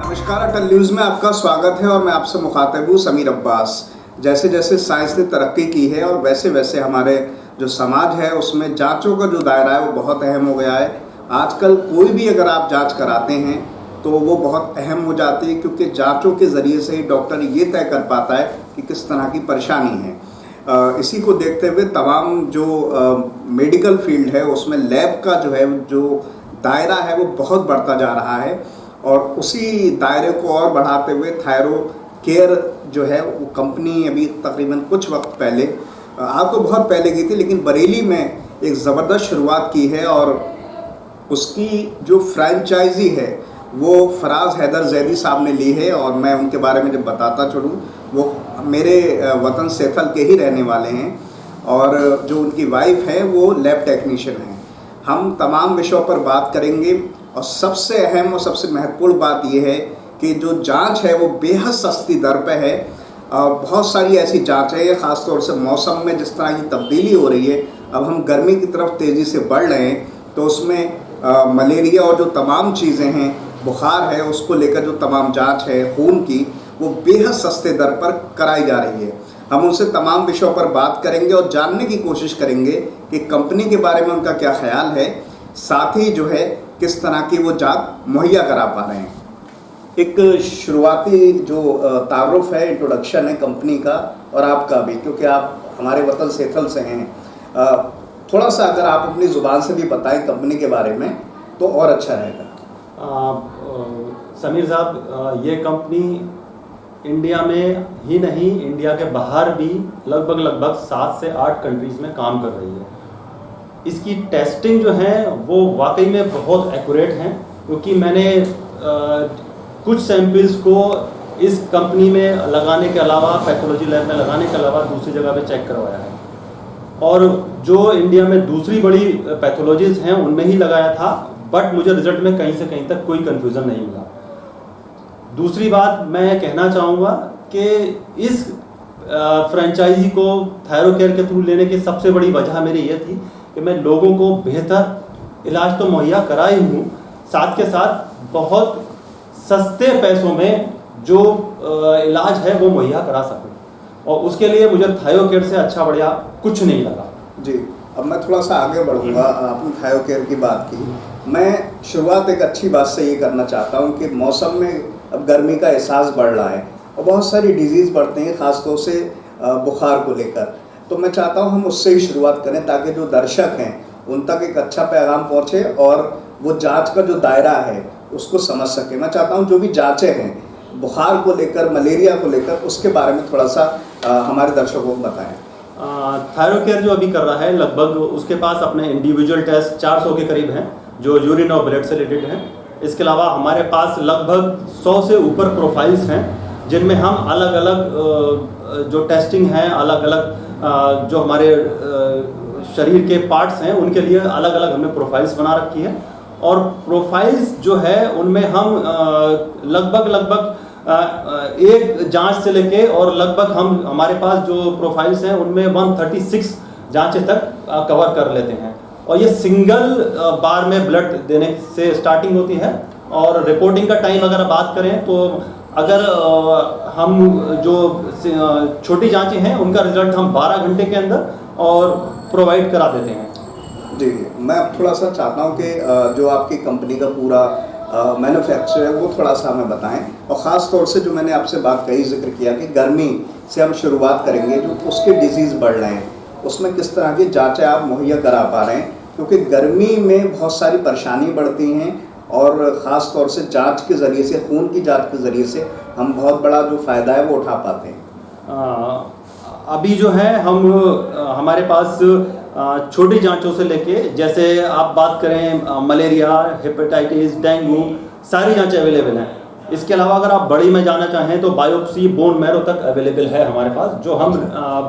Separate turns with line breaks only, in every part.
नमस्कार, अटल न्यूज़ में आपका स्वागत है और मैं आपसे मुखातिब हूँ समीर अब्बास। जैसे जैसे साइंस ने तरक्की की है और वैसे वैसे हमारे जो समाज है उसमें जांचों का जो दायरा है वो बहुत अहम हो गया है। आजकल कोई भी अगर आप जांच कराते हैं तो वो बहुत अहम हो जाती है, क्योंकि जांचों के ज़रिए से ही डॉक्टर ये तय कर पाता है कि किस तरह की परेशानी है। इसी को देखते हुए तमाम जो मेडिकल फील्ड है उसमें लैब का जो दायरा है वो बहुत बढ़ता जा रहा है। और उसी दायरे को और बढ़ाते हुए थायरो केयर जो है वो कंपनी अभी तकरीबन कुछ वक्त पहले, आप तो बहुत पहले की थी, लेकिन बरेली में एक ज़बरदस्त शुरुआत की है और उसकी जो फ्रेंचाइजी है वो फराज हैदर जैदी साहब ने ली है। और मैं उनके बारे में जब बताता चलूँ, वो मेरे वतन सेथल के ही रहने वाले हैं और जो उनकी वाइफ है वो लैब टेक्नीशियन हैं। हम तमाम विषयों पर बात करेंगे और सबसे अहम और सबसे महत्वपूर्ण बात यह है कि जो जांच है वो बेहद सस्ती दर पे है। बहुत सारी ऐसी जांच है, ख़ास तौर से मौसम में जिस तरह की तब्दीली हो रही है, अब हम गर्मी की तरफ तेज़ी से बढ़ रहे हैं, तो उसमें मलेरिया और जो तमाम चीज़ें हैं, बुखार है, उसको लेकर जो तमाम जांच है खून की, वो बेहद सस्ते दर पर कराई जा रही है। हम उनसे तमाम विषयों पर बात करेंगे और जानने की कोशिश करेंगे कि कंपनी के बारे में उनका क्या ख्याल है, साथ ही जो है किस तरह की वो जांच मुहैया करा पा रहे हैं। एक शुरुआती जो तारुफ है, इंट्रोडक्शन है कंपनी का और आपका भी, क्योंकि आप हमारे वतन सेथल से हैं, थोड़ा सा अगर आप अपनी ज़ुबान से भी बताएं कंपनी के बारे में तो और अच्छा रहेगा।
समीर साहब, ये कंपनी इंडिया में ही नहीं, इंडिया के बाहर भी लगभग 7 से 8 कंट्रीज़ में काम कर रही है। इसकी टेस्टिंग जो है वो वाकई में बहुत एक्यूरेट हैं, क्योंकि मैंने कुछ सैंपल्स को इस कंपनी में लगाने के अलावा, पैथोलॉजी लैब में लगाने के अलावा दूसरी जगह पे चेक करवाया है और जो इंडिया में दूसरी बड़ी पैथोलॉजीज हैं उनमें ही लगाया था, बट मुझे रिजल्ट में कहीं से कहीं तक कोई कन्फ्यूज़न नहीं मिला। दूसरी बात मैं कहना चाहूँगा कि इस फ्रेंचाइजी को थायरो केयर के थ्रू लेने की सबसे बड़ी वजह मेरी ये थी कि मैं लोगों को बेहतर इलाज तो मुहैया करा ही हूँ, साथ के साथ बहुत सस्ते पैसों में जो इलाज है वो मुहैया करा सकूँ, और उसके लिए मुझे थायरो केयर से अच्छा बढ़िया कुछ नहीं लगा।
जी, अब मैं थोड़ा सा आगे बढ़ूँगा। आपने थायरो केयर की बात की, मैं शुरुआत एक अच्छी बात से ये करना चाहता हूँ कि मौसम में अब गर्मी का एहसास बढ़ रहा है और बहुत सारी डिजीज़ बढ़ते हैं, ख़ासतौर से बुखार को लेकर। तो मैं चाहता हूँ हम उससे ही शुरुआत करें ताकि जो दर्शक हैं उन तक एक अच्छा पैगाम पहुँचे और वो जांच का जो दायरा है उसको समझ सके। मैं चाहता हूँ जो भी जांचें हैं बुखार को लेकर, मलेरिया को लेकर, उसके बारे में थोड़ा सा हमारे दर्शकों को बताएं।
थायरो केयर जो अभी कर रहा है, लगभग उसके पास अपने इंडिविजुअल टेस्ट 400 के करीब हैं जो यूरिन और ब्लड से रिलेटेड हैं। इसके अलावा हमारे पास लगभग 100 से ऊपर प्रोफाइल्स हैं जिनमें हम अलग अलग जो टेस्टिंग है, अलग अलग जो हमारे शरीर के पार्ट्स हैं उनके लिए अलग अलग हमने प्रोफाइल्स बना रखी है। और प्रोफाइल्स जो है उनमें हम लगभग एक जांच से लेके और लगभग हमारे पास जो प्रोफाइल्स हैं उनमें 136 जांचें तक कवर कर लेते हैं। और ये सिंगल बार में ब्लड देने से स्टार्टिंग होती है। और रिपोर्टिंग का टाइम अगर बात करें तो अगर हम जो छोटी जांचें हैं उनका रिजल्ट हम 12 घंटे के अंदर और प्रोवाइड करा देते हैं।
जी, मैं थोड़ा सा चाहता हूँ कि जो आपकी कंपनी का पूरा मैन्युफैक्चर है वो थोड़ा सा हमें बताएं, और ख़ास तौर से जो मैंने आपसे बात कही, जिक्र किया कि गर्मी से हम शुरुआत करेंगे, जो उसके डिजीज़ बढ़ रहे हैं उसमें किस तरह की जांचें आप मुहैया करा पा रहे हैं, क्योंकि गर्मी में बहुत सारी परेशानी बढ़ती हैं और ख़ास तौर से जांच के ज़रिए से, खून की जांच के ज़रिए से हम बहुत बड़ा जो फ़ायदा है वो उठा पाते हैं।
अभी जो है हमारे पास छोटी जांचों से लेके, जैसे आप बात करें मलेरिया, हेपेटाइटिस, डेंगू, सारी जांचें अवेलेबल हैं। इसके अलावा अगर आप बड़ी में जाना चाहें तो बायोप्सी, बोन मैरो तक अवेलेबल है हमारे पास, जो हम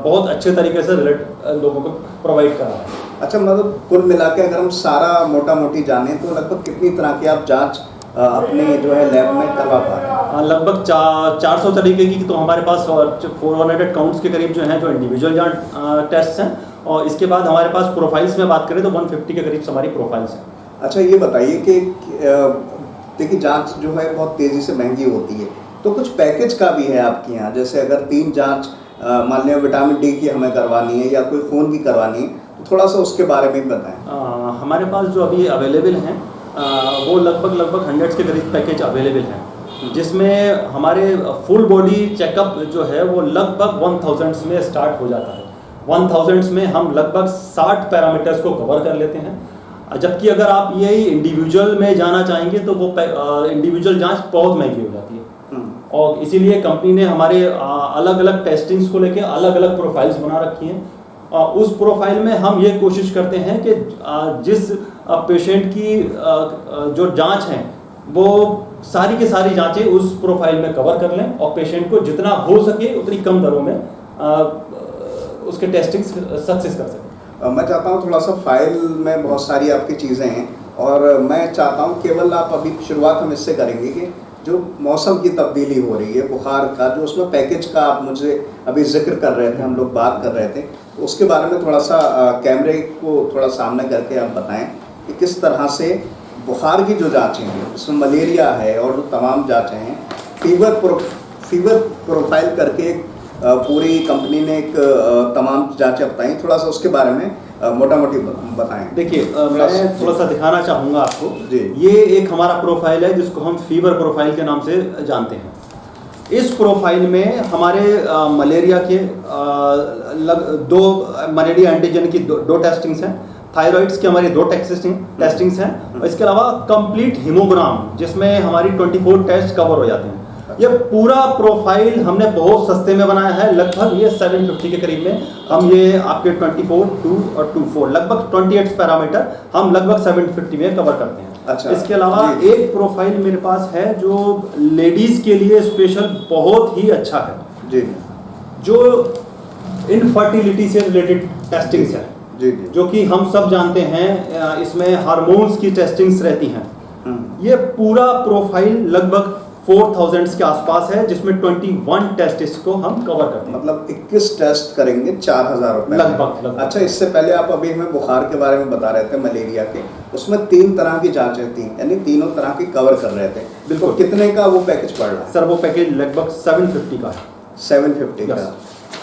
बहुत अच्छे तरीके से लोगों को प्रोवाइड करा रहे हैं।
अच्छा, मतलब कुल मिला के अगर हम सारा मोटा मोटी जाने तो लगभग कितनी तरह की आप जांच अपने जो है लैब में करवा पा रहे हैं?
लगभग 400 तरीके की तो हमारे पास 400 काउंट्स के करीब जो हैं जो इंडिविजुअल टेस्ट हैं, और इसके बाद हमारे पास प्रोफाइल्स में बात करें तो 150 के करीब हमारी प्रोफाइल्स हैं।
अच्छा, ये बताइए कि देखिए जांच जो है बहुत तेज़ी से महंगी होती है, तो कुछ पैकेज का भी है आपके यहाँ, जैसे अगर 3 जांच मान लिया विटामिन डी की हमें करवानी है या कोई खून की करवानी है, तो थोड़ा सा उसके बारे में भी बताएं।
हमारे पास जो अभी अवेलेबल हैं वो लगभग 100 के करीब पैकेज अवेलेबल हैं, जिसमें हमारे फुल बॉडी चेकअप जो है वो लगभग 1000 में स्टार्ट हो जाता है। 1000 में हम लगभग 60 पैरामीटर्स को कवर कर लेते हैं, जबकि अगर आप यही इंडिविजुअल में जाना चाहेंगे तो वो इंडिविजुअल जांच बहुत महंगी हो जाती है। और इसीलिए कंपनी ने हमारे अलग अलग टेस्टिंग्स को लेके अलग अलग प्रोफाइल्स बना रखी हैं। उस प्रोफाइल में हम ये कोशिश करते हैं कि जिस पेशेंट की जो जांच है वो सारी की सारी जांचें उस प्रोफाइल में कवर कर लें और पेशेंट को जितना हो सके उतनी कम दरों में उसके टेस्टिंग सक्सेस कर सकें।
मैं चाहता हूँ थोड़ा सा फाइल में बहुत सारी आपकी चीज़ें हैं और मैं चाहता हूँ केवल आप अभी शुरुआत हम इससे करेंगे कि जो मौसम की तब्दीली हो रही है, बुखार का जो उसमें पैकेज का आप मुझे अभी जिक्र कर रहे थे, हम लोग बात कर रहे थे, तो उसके बारे में थोड़ा सा कैमरे को थोड़ा सामने करके आप बताएं कि किस तरह से बुखार की जो जाँचें हैं, उसमें मलेरिया है और जो तमाम जाँचें हैं, फीवर प्रोफाइल करके पूरी कंपनी ने एक तमाम जाँचें बताई, थोड़ा सा उसके बारे में मोटा मोटी बताएं।
देखिए मैं थोड़ा सा दिखाना चाहूँगा आपको
जी।
ये एक हमारा प्रोफाइल है जिसको हम फीवर प्रोफाइल के नाम से जानते हैं। इस प्रोफाइल में हमारे मलेरिया के दो मलेरिया एंटीजन की दो टेस्टिंग्स हैं, थायराइड्स की हमारी 2 टेस्टिंग्स हैं, और इसके अलावा कंप्लीट हीमोग्राम जिसमें हमारी 24 टेस्ट कवर हो जाते हैं। ये पूरा प्रोफाइल हमने बहुत सस्ते में बनाया है, लगभग ये 750 के करीब में हम ये आपके 24, 2 और 24 लगभग 28 पैरामीटर हम लगभग 750 में कवर करते हैं।
अच्छा।
इसके अलावा एक प्रोफाइल मेरे पास है जो लेडीज़ के लिए स्पेशल बहुत ही अच्छा है
जी,
जो इनफर्टिलिटी से रिलेटेड टेस्टिंग्स है
जी,
जो कि हम सब जानते हैं, इसमें हार्मोन्स की टेस्टिंग्स रहती हैं। ये पूरा प्रोफाइल लगभग 4000 के आसपास है, जिसमें 21 टेस्ट को हम कवर करते हैं।
मतलब 21 टेस्ट करेंगे 4000 रुपये
लगभग।
अच्छा, इससे पहले आप अभी हमें बुखार के बारे में बता रहे थे, मलेरिया के, उसमें 3 तरह की जांचें थी, यानी तीनों तरह की कवर कर रहे थे।
बिल्कुल।
तो कितने का वो पैकेज पड़ रहा है?
सर वो पैकेज लगभग 750 का है।
750 का।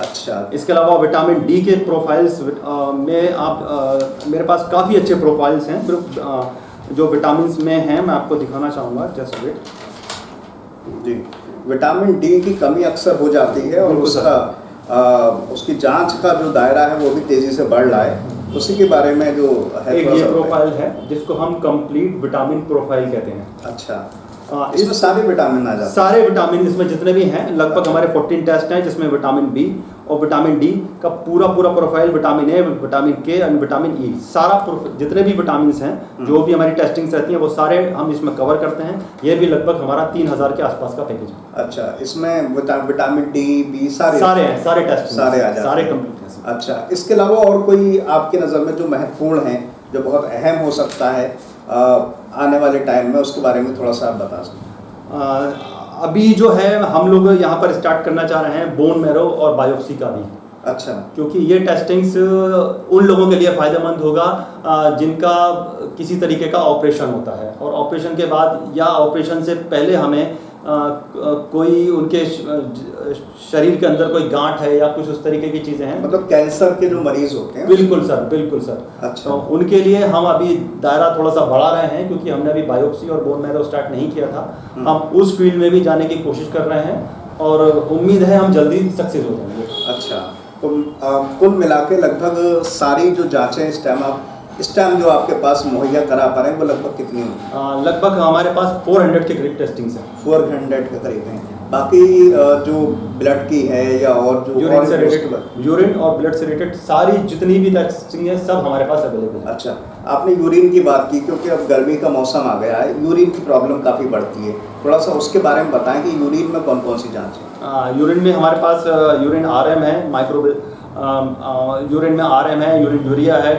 अच्छा।
इसके अलावा विटामिन डी के प्रोफाइल्स में आप मेरे पास काफ़ी अच्छे प्रोफाइल्स हैं जो विटामिन में हैं, मैं आपको दिखाना चाहूँगा। Just wait.
जी, विटामिन डी की कमी अक्सर हो जाती है और उसकी जांच का जो दायरा है वो भी तेज़ी से बढ़ रहा है, उसी के बारे में जो है
एक ये प्रोफाइल है जिसको हम कंप्लीट विटामिन प्रोफाइल कहते हैं।
अच्छा, इसमें सारे विटामिन आ जाते हैं?
सारे विटामिन इसमें जितने भी हैं, लगभग हमारे 14 टेस्ट हैं, जिसमें विटामिन बी और विटामिन डी का पूरा प्रोफाइल, विटामिन ए, विटामिन के और विटामिन ई, सारा जितने भी विटामिन हैं जो भी हमारी टेस्टिंग्स रहती हैं वो सारे हम इसमें कवर करते हैं। ये भी लगभग हमारा 3000 के आसपास का पैकेज है।
अच्छा, इसमें विटामिन डी, बी सारे
हैं, सारे टेस्ट
सारे आ जाते हैं,
सारे कंप्लीट हैं।
अच्छा, इसके अलावा और कोई आपकी नज़र में जो महत्वपूर्ण है, जो बहुत अहम हो सकता है आने वाले टाइम में, उसके बारे में थोड़ा सा आप बता सकते?
अभी जो है हम लोग यहाँ पर स्टार्ट करना चाह रहे हैं बोन मैरो और बायोप्सी का भी।
अच्छा।
क्योंकि ये टेस्टिंग्स उन लोगों के लिए फ़ायदेमंद होगा जिनका किसी तरीके का ऑपरेशन होता है, और ऑपरेशन के बाद या ऑपरेशन से पहले हमें कोई उनके शरीर के अंदर कोई गांठ है या कुछ उस तरीके की चीज़ें हैं,
मतलब कैंसर के जो मरीज होते हैं।
बिल्कुल सर, बिल्कुल सर।
अच्छा।
तो उनके लिए हम अभी दायरा थोड़ा सा बढ़ा रहे हैं, क्योंकि हमने अभी बायोप्सी और बोन मैरो स्टार्ट नहीं किया था। हम उस फील्ड में भी जाने की कोशिश कर रहे हैं और उम्मीद है हम जल्दी सक्सेस हो जाएंगे।
अच्छा, तो कुल मिला के लगभग सारी जो जाँचें इस टाइम जो आपके पास मुहैया करा पा रहे हैं वो लगभग कितनी होंगी?
लगभग हमारे पास 400 के करीब टेस्टिंग्स हैं।
400 के करीब हैं। बाकी जो ब्लड की है या और जो
यूरिन से रिलेटेड, यूरिन और ब्लड से रिलेटेड सारी जितनी भी टेस्टिंग है सब हमारे पास अवेलेबल है।
अच्छा, आपने यूरिन की बात की, क्योंकि अब गर्मी का मौसम आ गया है, यूरिन की प्रॉब्लम काफ़ी बढ़ती है, थोड़ा सा उसके बारे में बताएं कि यूरिन में कौन कौन सी जाँच है?
यूरिन में हमारे पास यूरिन RM है, यूरिन में RM है, यूरिन यूरिया है,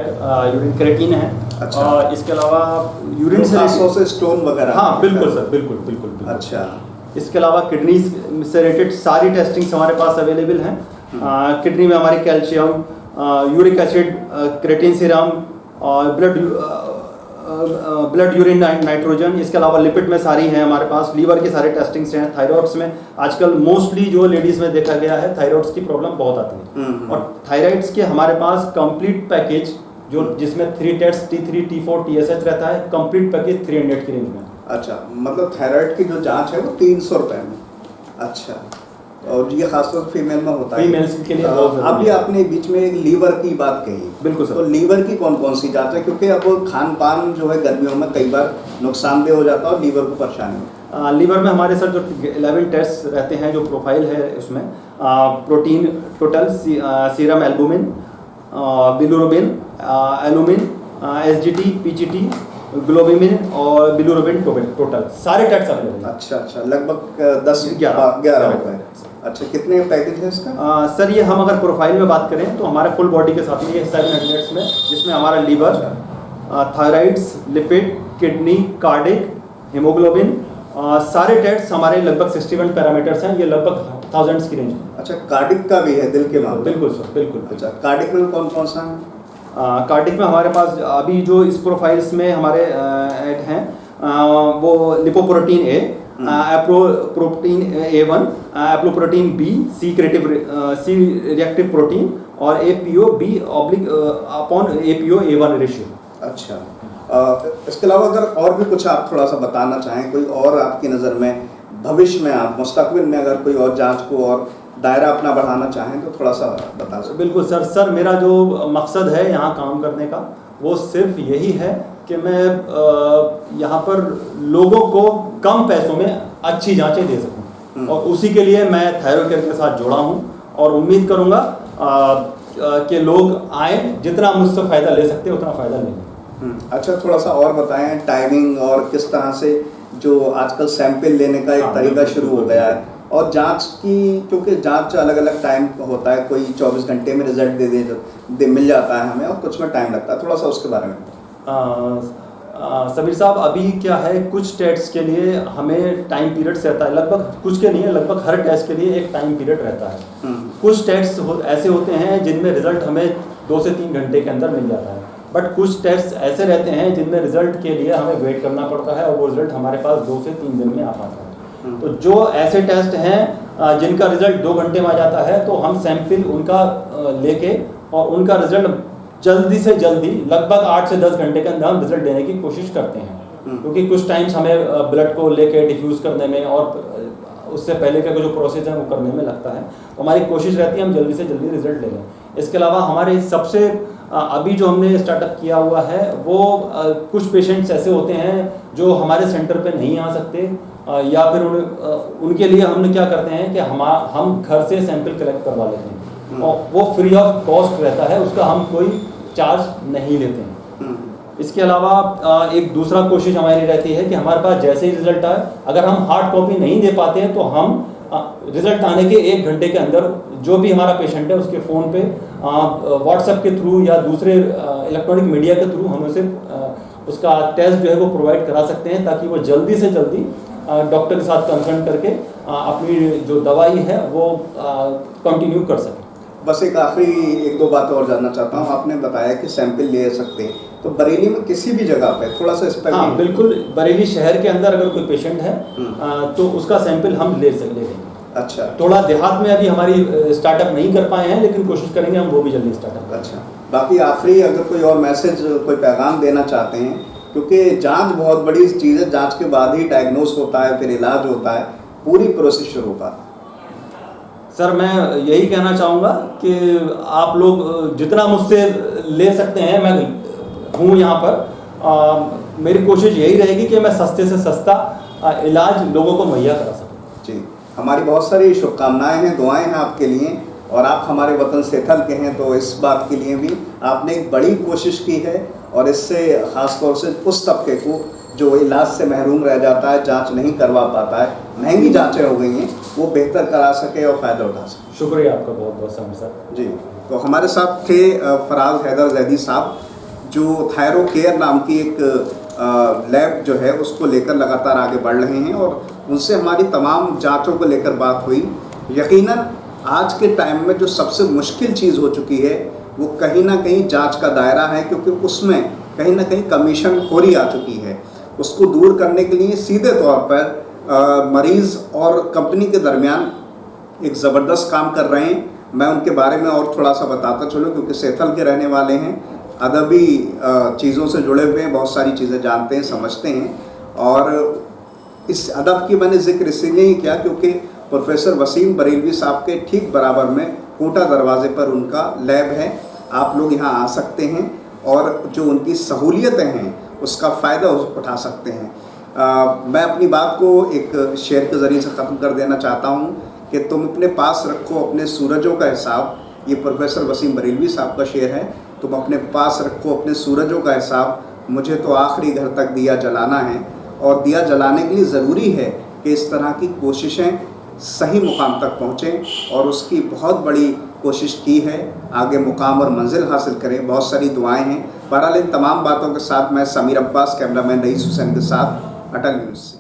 यूरिन क्रेटिन है।
अच्छा।
और इसके अलावा यूरिन
से स्टोन वगैरह?
हाँ बिल्कुल सर, बिल्कुल बिल्कुल बिल्कुल।
अच्छा।
इसके अलावा किडनी से रिलेटेड सारी टेस्टिंग्स हमारे पास अवेलेबल हैं। किडनी में हमारी calcium, uric acid, creatine serum और ब्लड यूरिन नाइट्रोजन, इसके अलावा लिपिड में सारी हैं हमारे पास, लीवर के सारे टेस्टिंग्स हैं, थायराइड्स में आजकल मोस्टली जो लेडीज़ में देखा गया है थायराइड्स की प्रॉब्लम बहुत आती है, और थायराइड्स के हमारे पास कंप्लीट पैकेज जो जिसमें 3 टेस्ट T3, T4, TSH रहता है, कंप्लीट पैकेज 300 की रेंज में।
अच्छा, मतलब थायराइड की जो जांच है वो 300 रुपये में। अच्छा, और ये खासतौर से फीमेल में होता है।
फीमेल्स के लिए
अभी आपने बीच में एक लीवर की बात कही।
बिल्कुल सर।
तो लीवर की कौन कौन सी जांच है, क्योंकि अब खान पान जो है गर्मियों में कई बार नुकसानदेह हो जाता है और लीवर को परेशानी।
लीवर में हमारे सर जो 11 टेस्ट रहते हैं, जो प्रोफाइल है उसमें protein total, serum albumin, bilirubin, एलुमिन, SGT, PGT, ग्लोबिमिन और बिलिरुबिन टोटल सारे टेस्ट अवेलेबल हैं।
अच्छा, लगभग 10-11 रुपये। अच्छा, कितने पैकेज है इसका?
सर ये हम अगर प्रोफाइल में बात करें तो हमारे फुल बॉडी के साथ में ये 700 में, जिसमें हमारा liver, thyroids, lipid, kidney, cardiac, haemoglobin, सारे टेस्ट हमारे लगभग 61 पैरामीटर्स हैं, ये लगभग थाउजेंड्स की रेंज में।
अच्छा, कार्डिक का भी है, दिल के मामले?
बिल्कुल सर, बिल्कुल।
अच्छा, कार्डिक में कौन कौन सा है?
कार्डिक में हमारे पास अभी जो इस प्रोफाइल्स में हमारे ऐड हैं वो lipoprotein A, एप्रोप्रोटीन A1, एप्लोप्रोटीन B, C reactive protein और APO B upon APO A1 ratio.
अच्छा, इसके अलावा अगर और भी कुछ आप थोड़ा सा बताना चाहें, कोई और आपकी नज़र में भविष्य में, आप मुस्तकबिल में अगर कोई और जांच को और दायरा अपना बढ़ाना चाहें तो थोड़ा सा बता सकते?
बिल्कुल सर, मेरा जो मकसद है यहाँ काम करने का वो सिर्फ यही है कि मैं यहाँ पर लोगों को कम पैसों में अच्छी जांचें दे सकूँ, और उसी के लिए मैं थायरोकेयर के साथ जुड़ा हूँ और उम्मीद करूँगा कि लोग आए, जितना मुझसे फ़ायदा ले सकते हैं उतना फ़ायदा लें।
अच्छा, थोड़ा सा और बताएं टाइमिंग और किस तरह से जो आजकल सैंपल लेने का एक तरीका शुरू हो गया है, और जांच की, क्योंकि जांच अलग अलग टाइम होता है, कोई 24 घंटे में रिजल्ट दे मिल जाता है हमें, और कुछ में टाइम लगता है, थोड़ा सा उसके बारे में।
समीर साहब, अभी क्या है, कुछ टेस्ट के लिए हमें टाइम पीरियड रहता है, लगभग कुछ के नहीं है, लगभग हर टेस्ट के लिए एक टाइम पीरियड रहता है। कुछ टेस्ट ऐसे होते हैं जिनमें रिजल्ट हमें 2 से 3 घंटे के अंदर मिल जाता है, बट कुछ टेस्ट ऐसे रहते हैं जिनमें रिजल्ट के लिए हमें वेट करना पड़ता है, और वो रिजल्ट हमारे पास 2 से 3 दिन में आ पाता है। तो जो ऐसे टेस्ट हैं जिनका रिजल्ट 2 घंटे में आ जाता है, तो हम सैंपल उनका लेके और उनका रिजल्ट जल्दी से जल्दी, लगभग 8 से 10 घंटे के अंदर हम रिजल्ट देने की कोशिश करते हैं, क्योंकि कुछ टाइम्स हमें ब्लड को लेके डिफ्यूज़ करने में और उससे पहले का जो प्रोसेस है वो करने में लगता है, तो हमारी कोशिश रहती है हम जल्दी से जल्दी रिजल्ट ले लें। इसके अलावा हमारे सबसे अभी जो हमने स्टार्टअप किया हुआ है वो कुछ पेशेंट्स ऐसे होते हैं जो हमारे सेंटर पे नहीं आ सकते, या फिर उनके लिए हम क्या करते हैं कि हम घर से सैंपल कलेक्ट करवा लेते हैं, और वो फ्री ऑफ कॉस्ट रहता है, उसका हम कोई चार्ज नहीं लेते हैं। इसके अलावा एक दूसरा कोशिश हमारी रहती है कि हमारे पास जैसे ही रिजल्ट आए, अगर हम हार्ड कॉपी नहीं दे पाते हैं तो हम रिजल्ट आने के 1 घंटे के अंदर जो भी हमारा पेशेंट है उसके फ़ोन पे व्हाट्सएप के थ्रू या दूसरे इलेक्ट्रॉनिक मीडिया के थ्रू हम उसे उसका टेस्ट जो है वो प्रोवाइड करा सकते हैं, ताकि वो जल्दी से जल्दी डॉक्टर के साथ कंसल्ट करके अपनी जो दवाई है वो कंटिन्यू कर सकें।
बस एक आखिरी 1-2 बात और जानना चाहता हूँ। आपने बताया कि सैंपल ले सकते हैं, तो बरेली में किसी भी जगह पे थोड़ा सा इस पर?
हाँ बिल्कुल, बरेली शहर के अंदर अगर कोई पेशेंट है तो उसका सैंपल हम ले लेंगे।
अच्छा,
थोड़ा देहात में अभी हमारी स्टार्टअप नहीं कर पाए हैं, लेकिन कोशिश करेंगे हम वो भी जल्दी स्टार्टअप।
अच्छा, बाकी आखिरी अगर कोई और मैसेज, कोई पैगाम देना चाहते हैं, क्योंकि जांच बहुत बड़ी चीज़ है, जांच के बाद ही डायग्नोस होता है, फिर इलाज होता है, पूरी प्रोसेस शुरू होता है।
सर मैं यही कहना चाहूँगा कि आप लोग जितना मुझसे ले सकते हैं, मैं हूँ यहाँ पर। मेरी कोशिश यही रहेगी कि मैं सस्ते से सस्ता इलाज लोगों को मुहैया करा सकूँ।
जी, हमारी बहुत सारी शुभकामनाएं हैं, दुआएं हैं आपके लिए, और आप हमारे वतन सेठल के हैं, तो इस बात के लिए भी आपने एक बड़ी कोशिश की है, और इससे ख़ास तौर से उस तबके को जो इलाज से महरूम रह जाता है, जांच नहीं करवा पाता है, महंगी जांचें हो गई हैं, वो बेहतर करा सके और फ़ायदा उठा सके।
शुक्रिया आपका बहुत बहुत समीर साहब।
जी, तो हमारे साथ थे फराज हैदर जैदी साहब, जो थायरोकेयर नाम की एक लैब जो है उसको लेकर लगातार आगे बढ़ रहे हैं, और उनसे हमारी तमाम जांचों को लेकर बात हुई। यकीनन आज के टाइम में जो सबसे मुश्किल चीज़ हो चुकी है वो कहीं ना कहीं जांच का दायरा है, क्योंकि उसमें कहीं ना कहीं कमीशन खोरी आ चुकी है, उसको दूर करने के लिए सीधे तौर पर मरीज़ और कंपनी के दरमियान एक ज़बरदस्त काम कर रहे हैं। मैं उनके बारे में और थोड़ा सा बताता चलूँ, क्योंकि सेथल के रहने वाले हैं, अदबी चीज़ों से जुड़े हुए हैं, बहुत सारी चीज़ें जानते हैं, समझते हैं। और इस अदब की मैंने जिक्र इसलिए ही किया क्योंकि प्रोफेसर वसीम बरेलवी साहब के ठीक बराबर में कोटा दरवाज़े पर उनका लैब है। आप लोग यहाँ आ सकते हैं और जो उनकी सहूलियतें हैं उसका फ़ायदा उठा सकते हैं। मैं अपनी बात को एक शेर के ज़रिए से ख़त्म कर देना चाहता हूँ कि तुम अपने पास रखो अपने सूरजों का हिसाब। ये प्रोफेसर वसीम बरेलवी साहब का शेर है। तुम अपने पास रखो अपने सूरजों का हिसाब, मुझे तो आखिरी घर तक दिया जलाना है। और दिया जलाने के लिए ज़रूरी है कि इस तरह की कोशिशें सही मुकाम तक पहुँचें, और उसकी बहुत बड़ी कोशिश की है, आगे मुकाम और मंजिल हासिल करें। बहुत सारी दुआएं हैं। बहरहाल इन तमाम बातों के साथ मैं समीर अब्बास, कैमरामैन रईस हुसैन के साथ, अटल न्यूज़ से।